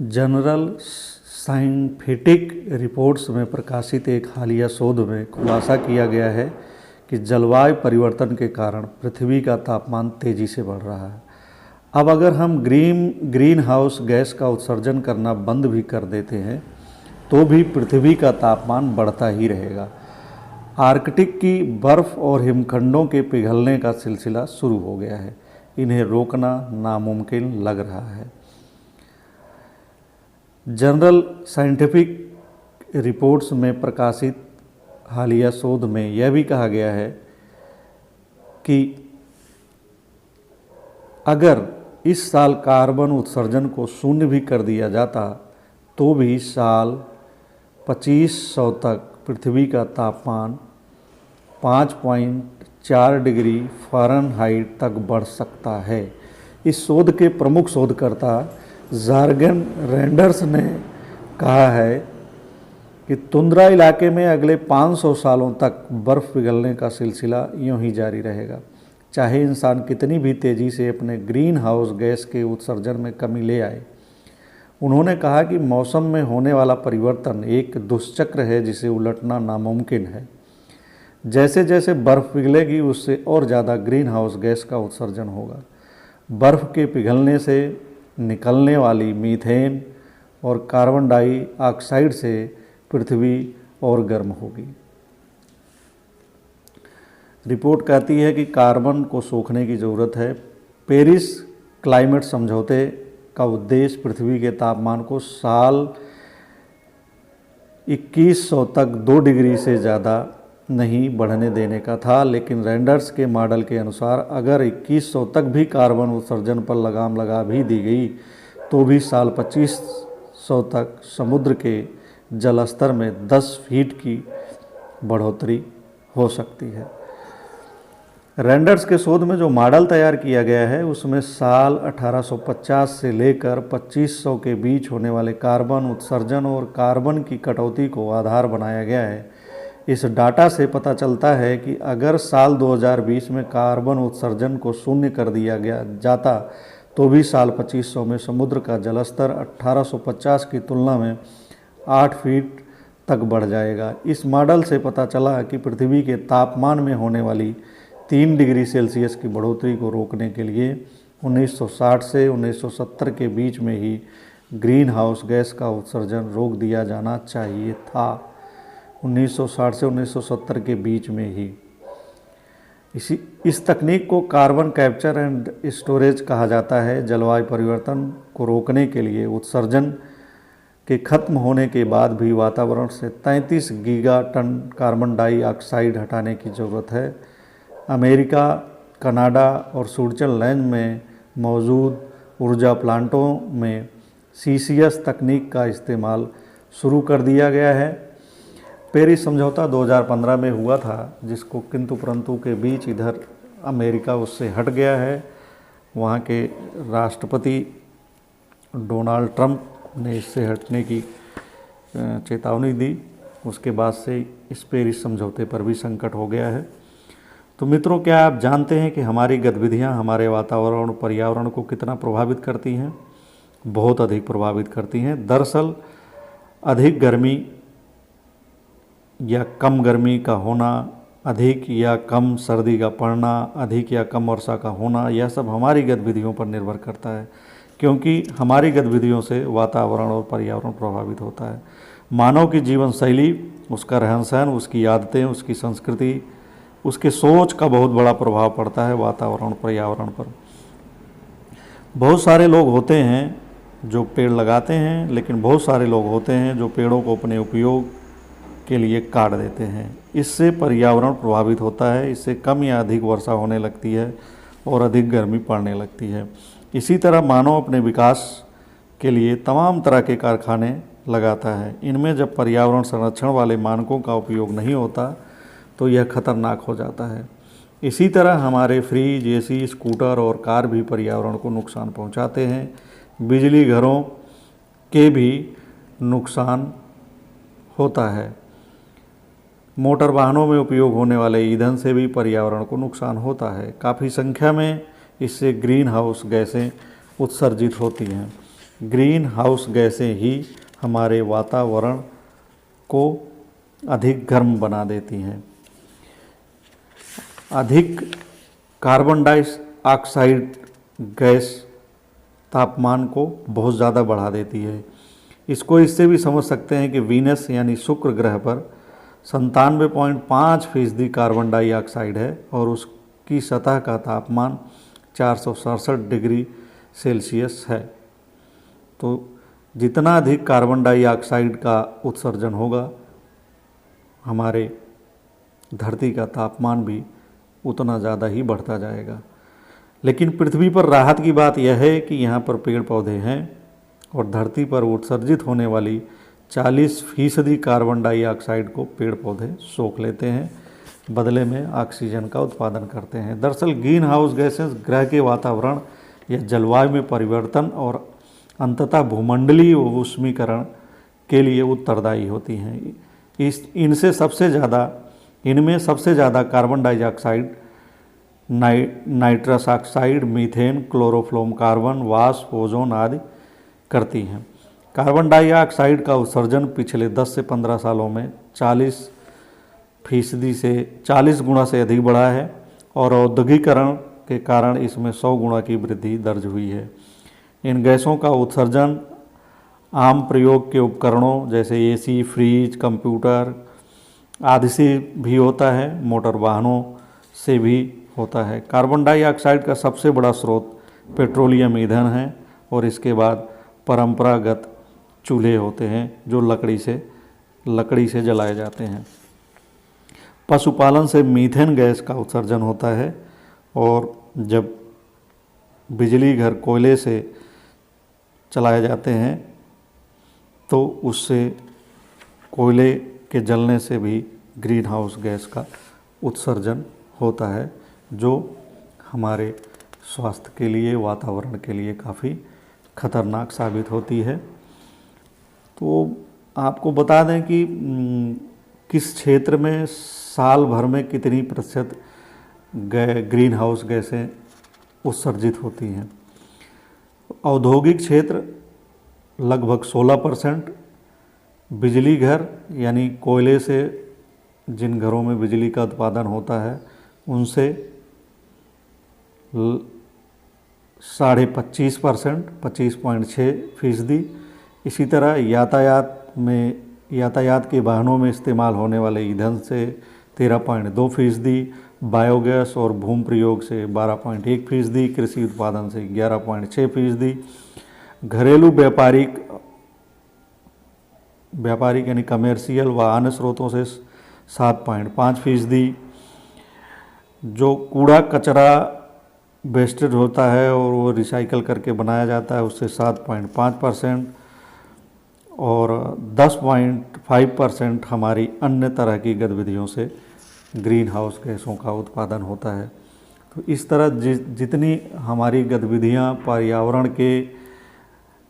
General scientific reports में प्रकाशित एक हालिया शोध में खुलासा किया गया है कि जलवायु परिवर्तन के कारण पृथ्वी का तापमान तेज़ी से बढ़ रहा है। अब अगर हम ग्रीन हाउस गैस का उत्सर्जन करना बंद भी कर देते हैं तो भी पृथ्वी का तापमान बढ़ता ही रहेगा। आर्कटिक की बर्फ़ और हिमखंडों के पिघलने का सिलसिला शुरू हो गया है। इन्हें रोकना नामुमकिन लग रहा है। जनरल साइंटिफिक रिपोर्ट्स में प्रकाशित हालिया शोध में यह भी कहा गया है कि अगर इस साल कार्बन उत्सर्जन को शून्य भी कर दिया जाता तो भी साल 2500 तक पृथ्वी का तापमान 5.4 डिग्री फ़ारेनहाइट तक बढ़ सकता है। इस शोध के प्रमुख शोधकर्ता जॉर्गेन रेंडर्स ने कहा है कि तुंद्रा इलाके में अगले 500 सालों तक बर्फ़ पिघलने का सिलसिला यूं ही जारी रहेगा, चाहे इंसान कितनी भी तेज़ी से अपने ग्रीन हाउस गैस के उत्सर्जन में कमी ले आए। उन्होंने कहा कि मौसम में होने वाला परिवर्तन एक दुष्चक्र है जिसे उलटना नामुमकिन है। जैसे जैसे बर्फ़ पिघलेगी उससे और ज़्यादा ग्रीन हाउस गैस का उत्सर्जन होगा। बर्फ़ के पिघलने से निकलने वाली मीथेन और कार्बन डाइऑक्साइड से पृथ्वी और गर्म होगी। रिपोर्ट कहती है कि कार्बन को सोखने की ज़रूरत है। पेरिस क्लाइमेट समझौते का उद्देश्य पृथ्वी के तापमान को साल 2100 तक 2 डिग्री से ज़्यादा नहीं बढ़ने देने का था, लेकिन रेंडर्स के मॉडल के अनुसार अगर 2100 तक भी कार्बन उत्सर्जन पर लगाम लगा भी दी गई तो भी साल 2500 तक समुद्र के जल स्तर में 10 फीट की बढ़ोतरी हो सकती है। रेंडर्स के शोध में जो मॉडल तैयार किया गया है उसमें साल 1850 से लेकर 2500 के बीच होने वाले कार्बन उत्सर्जन और कार्बन की कटौती को आधार बनाया गया है। इस डाटा से पता चलता है कि अगर साल 2020 में कार्बन उत्सर्जन को शून्य कर दिया जाता तो भी साल 2500 में समुद्र का जलस्तर 1850 की तुलना में 8 फीट तक बढ़ जाएगा। इस मॉडल से पता चला कि पृथ्वी के तापमान में होने वाली 3 डिग्री सेल्सियस की बढ़ोतरी को रोकने के लिए 1960 से 1970 के बीच में ही ग्रीन हाउस गैस का उत्सर्जन रोक दिया जाना चाहिए था। 1960 से 1970 के बीच में ही। इस तकनीक को कार्बन कैप्चर एंड स्टोरेज कहा जाता है। जलवायु परिवर्तन को रोकने के लिए उत्सर्जन के खत्म होने के बाद भी वातावरण से 33 गीगा टन कार्बन डाइऑक्साइड हटाने की ज़रूरत है। अमेरिका, कनाडा और स्विट्ज़रलैंड में मौजूद ऊर्जा प्लांटों में CCS तकनीक का इस्तेमाल शुरू कर दिया गया है। पेरिस समझौता 2015 में हुआ था, जिसको किंतु परंतु के बीच इधर अमेरिका उससे हट गया है। वहाँ के राष्ट्रपति डोनाल्ड ट्रंप ने इससे हटने की चेतावनी दी। उसके बाद से इस पेरिस समझौते पर भी संकट हो गया है। तो मित्रों, क्या आप जानते हैं कि हमारी गतिविधियाँ हमारे वातावरण और पर्यावरण को कितना प्रभावित करती हैं? बहुत अधिक प्रभावित करती हैं। दरअसल अधिक गर्मी या कम गर्मी का होना, अधिक या कम सर्दी का पड़ना, अधिक या कम वर्षा का होना, यह सब हमारी गतिविधियों पर निर्भर करता है, क्योंकि हमारी गतिविधियों से वातावरण और पर्यावरण प्रभावित होता है। मानव की जीवन शैली, उसका रहन सहन, उसकी आदतें, उसकी संस्कृति, उसके सोच का बहुत बड़ा प्रभाव पड़ता है वातावरण पर्यावरण पर। बहुत सारे लोग होते हैं जो पेड़ लगाते हैं, लेकिन बहुत सारे लोग होते हैं जो पेड़ों को अपने उपयोग के लिए काट देते हैं। इससे पर्यावरण प्रभावित होता है। इससे कम या अधिक वर्षा होने लगती है और अधिक गर्मी पड़ने लगती है। इसी तरह मानव अपने विकास के लिए तमाम तरह के कारखाने लगाता है। इनमें जब पर्यावरण संरक्षण वाले मानकों का उपयोग नहीं होता तो यह खतरनाक हो जाता है। इसी तरह हमारे फ्रिज, AC, स्कूटर और कार भी पर्यावरण को नुकसान पहुंचाते हैं। बिजली घरों के भी नुकसान होता है। मोटर वाहनों में उपयोग होने वाले ईंधन से भी पर्यावरण को नुकसान होता है। काफ़ी संख्या में इससे ग्रीन हाउस गैसें उत्सर्जित होती हैं। ग्रीन हाउस गैसें ही हमारे वातावरण को अधिक गर्म बना देती हैं। अधिक कार्बन डाइऑक्साइड गैस तापमान को बहुत ज़्यादा बढ़ा देती है। इसको इससे भी समझ सकते हैं कि वीनस यानी शुक्र ग्रह पर 97.5% कार्बन डाइऑक्साइड है और उसकी सतह का तापमान 467 डिग्री सेल्सियस है। तो जितना अधिक कार्बन डाइऑक्साइड का उत्सर्जन होगा, हमारे धरती का तापमान भी उतना ज़्यादा ही बढ़ता जाएगा। लेकिन पृथ्वी पर राहत की बात यह है कि यहाँ पर पेड़ पौधे हैं और धरती पर उत्सर्जित होने वाली 40% कार्बन डाइऑक्साइड को पेड़ पौधे सोख लेते हैं, बदले में ऑक्सीजन का उत्पादन करते हैं। दरअसल ग्रीन हाउस गैसेस ग्रह के वातावरण या जलवायु में परिवर्तन और अंततः भूमंडलीय ऊष्मीकरण के लिए उत्तरदायी होती हैं। इनमें सबसे ज़्यादा carbon dioxide, nitrous oxide, methane, chlorofluorocarbon, वाष्प, ओजोन आदि करती हैं। कार्बन डाइऑक्साइड का उत्सर्जन पिछले 10 से 15 सालों में 40 गुना से अधिक बढ़ा है और औद्योगिकरण के कारण इसमें 100 गुना की वृद्धि दर्ज हुई है। इन गैसों का उत्सर्जन आम प्रयोग के उपकरणों जैसे एसी, फ्रिज, कंप्यूटर आदि से भी होता है, मोटर वाहनों से भी होता है। कार्बन डाइऑक्साइड का सबसे बड़ा स्रोत पेट्रोलियम ईंधन है और इसके बाद परंपरागत चूल्हे होते हैं जो लकड़ी से जलाए जाते हैं। पशुपालन से मीथेन गैस का उत्सर्जन होता है और जब बिजली घर कोयले से चलाए जाते हैं तो उससे कोयले के जलने से भी ग्रीन हाउस गैस का उत्सर्जन होता है, जो हमारे स्वास्थ्य के लिए, वातावरण के लिए काफ़ी खतरनाक साबित होती है। तो आपको बता दें कि किस क्षेत्र में साल भर में कितनी प्रतिशत ग्रीन हाउस गैसें उत्सर्जित होती हैं। औद्योगिक क्षेत्र लगभग 16%, बिजली घर यानी कोयले से जिन घरों में बिजली का उत्पादन होता है उनसे 25.5%, 25.6%। इसी तरह यातायात के वाहनों में इस्तेमाल होने वाले ईंधन से 13.2%, बायोगैस और भूमि प्रयोग से 12.1%, कृषि उत्पादन से 11.6%, घरेलू व्यापारिक यानी कमर्शियल व अन्य स्रोतों से 7.5%, जो कूड़ा कचरा वेस्टेज होता है और वो रिसाइकल करके बनाया जाता है उससे 7.5% और 10.5% हमारी अन्य तरह की गतिविधियों से ग्रीन हाउस गैसों का उत्पादन होता है। तो इस तरह जितनी हमारी गतिविधियाँ पर्यावरण के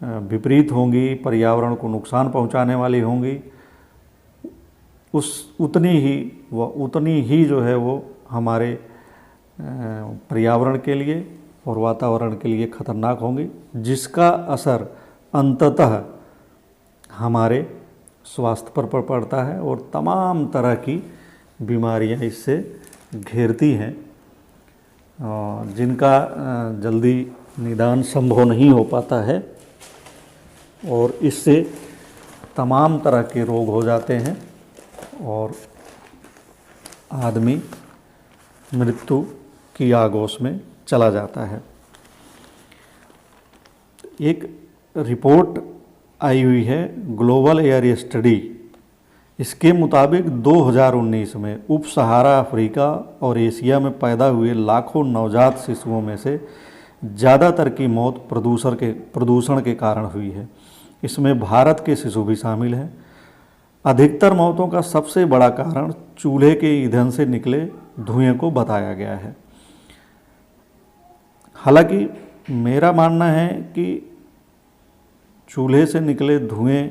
विपरीत होंगी, पर्यावरण को नुकसान पहुंचाने वाली होंगी, उतनी ही जो है वो हमारे पर्यावरण के लिए और वातावरण के लिए खतरनाक होंगी, जिसका असर अंततः हमारे स्वास्थ्य पर पड़ता है और तमाम तरह की बीमारियां इससे घेरती हैं, जिनका जल्दी निदान संभव नहीं हो पाता है और इससे तमाम तरह के रोग हो जाते हैं और आदमी मृत्यु की आगोश में चला जाता है। एक रिपोर्ट आई हुई है ग्लोबल एयर स्टडी, इसके मुताबिक 2019 में उप सहारा अफ्रीका और एशिया में पैदा हुए लाखों नवजात शिशुओं में से ज़्यादातर की मौत प्रदूषण के कारण हुई है। इसमें भारत के शिशु भी शामिल हैं। अधिकतर मौतों का सबसे बड़ा कारण चूल्हे के ईंधन से निकले धुएं को बताया गया है। हालांकि मेरा मानना है कि चूल्हे से निकले धुएं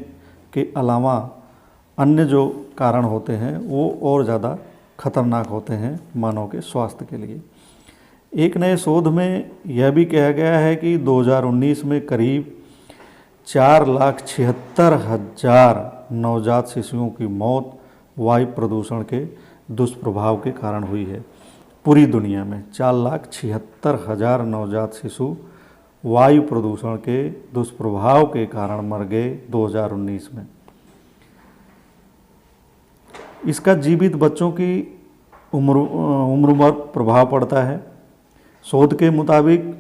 के अलावा अन्य जो कारण होते हैं वो और ज़्यादा खतरनाक होते हैं मानव के स्वास्थ्य के लिए। एक नए शोध में यह भी कहा गया है कि 2019 में करीब 4,76,000 नवजात शिशुओं की मौत वायु प्रदूषण के दुष्प्रभाव के कारण हुई है। पूरी दुनिया में 4,76,000 नवजात शिशु वायु प्रदूषण के दुष्प्रभाव के कारण मर गए 2019 में। इसका जीवित बच्चों की उम्र पर प्रभाव पड़ता है। शोध के मुताबिक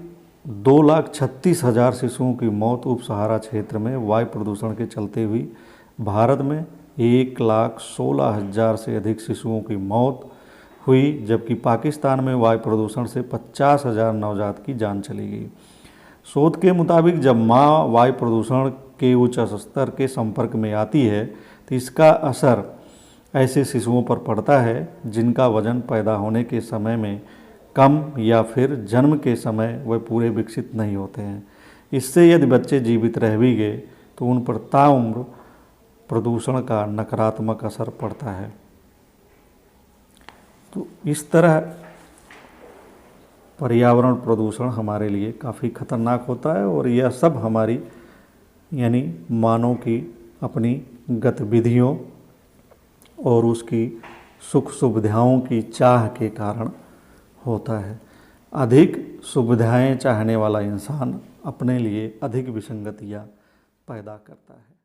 2,36,000 शिशुओं की मौत उप सहारा क्षेत्र में वायु प्रदूषण के चलते हुई। भारत में 1,16,000 से अधिक शिशुओं की मौत हुई, जबकि पाकिस्तान में वायु प्रदूषण से 50,000 नवजात की जान चली गई। शोध के मुताबिक जब माँ वायु प्रदूषण के उच्च स्तर के संपर्क में आती है तो इसका असर ऐसे शिशुओं पर पड़ता है जिनका वजन पैदा होने के समय में कम या फिर जन्म के समय वे पूरे विकसित नहीं होते हैं। इससे यदि बच्चे जीवित रह भी गए तो उन पर ताउम्र प्रदूषण का नकारात्मक असर पड़ता है। तो इस तरह पर्यावरण प्रदूषण हमारे लिए काफ़ी खतरनाक होता है और यह सब हमारी यानी मानव की अपनी गतिविधियों और उसकी सुख सुविधाओं की चाह के कारण होता है। अधिक सुविधाएं चाहने वाला इंसान अपने लिए अधिक विसंगतियां पैदा करता है।